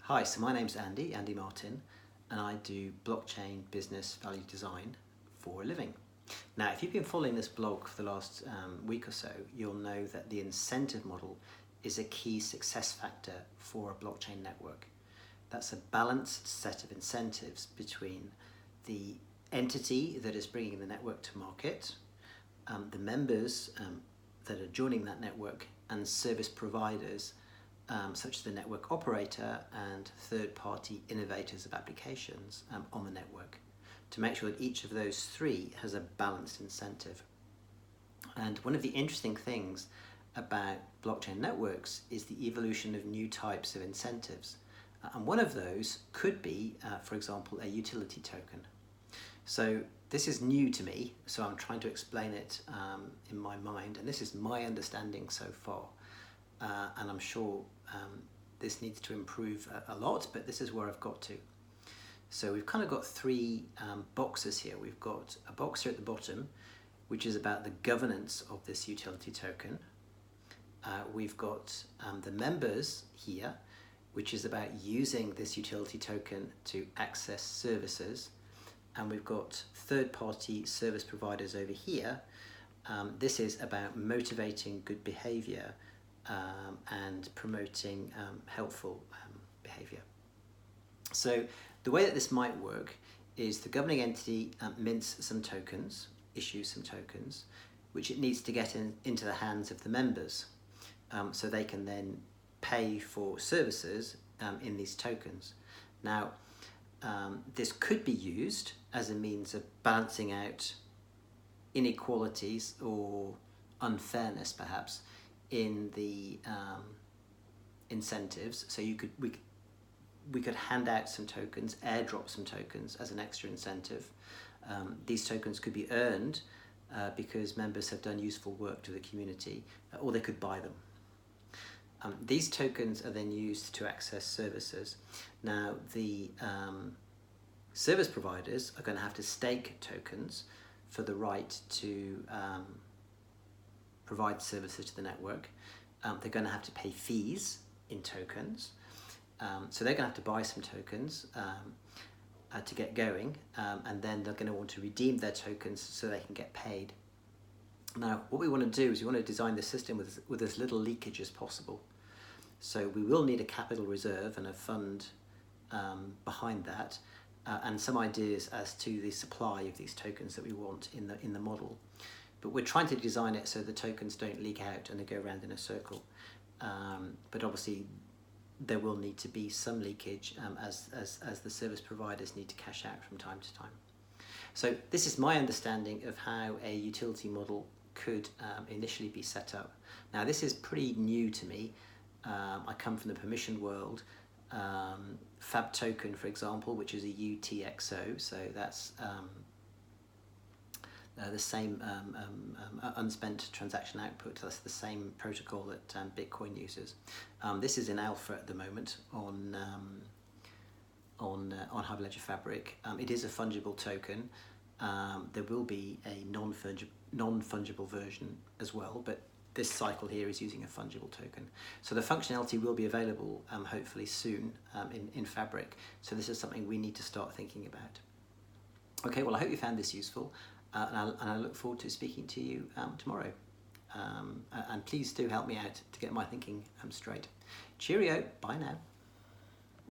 Hi, so my name's Andy Martin, and I do blockchain business value design for a living. Now, if you've been following this blog for the last week or so, you'll know that the incentive model is a key success factor for a blockchain network. That's a balanced set of incentives between the entity that is bringing the network to market, the members that are joining that network, and service providers such as the network operator and third-party innovators of applications on the network, to make sure that each of those three has a balanced incentive. And one of the interesting things about blockchain networks is the evolution of new types of incentives. And one of those could be, for example, a utility token. So this is new to me, so I'm trying to explain it in my mind, and this is my understanding so far. And I'm sure this needs to improve a lot, but this is where I've got to. So we've kind of got three boxes here. We've got a box here at the bottom, which is about the governance of this utility token. We've got the members here, which is about using this utility token to access services. And we've got third-party service providers over here. This is about motivating good behavior and promoting helpful behavior. So the way that this might work is the governing entity mints some tokens, issues some tokens, which it needs to get into the hands of the members, so they can then pay for services in these tokens. Now, this could be used as a means of balancing out inequalities or unfairness, perhaps, in the incentives. So we could hand out some tokens, airdrop some tokens as an extra incentive. These tokens could be earned because members have done useful work to the community, or they could buy them. These tokens are then used to access services. Now, the service providers are going to have to stake tokens for the right to provide services to the network. They're going to have to pay fees in tokens. So they're going to have to buy some tokens to get going, and then they're going to want to redeem their tokens so they can get paid. Now, what we want to do is we want to design the system with as little leakage as possible. So we will need a capital reserve and a fund behind that, and some ideas as to the supply of these tokens that we want in the model. But we're trying to design it so the tokens don't leak out and they go around in a circle. But obviously there will need to be some leakage as the service providers need to cash out from time to time. So this is my understanding of how a utility model could initially be set up. Now, this is pretty new to me. I come from the permission world. Fab token, for example, which is a UTXO, so that's the same unspent transaction output. That's the same protocol that Bitcoin uses. This is in alpha at the moment on Hyperledger Fabric. It is a fungible token. There will be a non-fungible version as well, but this cycle here is using a fungible token. So the functionality will be available hopefully soon in Fabric. So this is something we need to start thinking about. Okay, well, I hope you found this useful. And I look forward to speaking to you tomorrow. And please do help me out to get my thinking straight. Cheerio, bye now.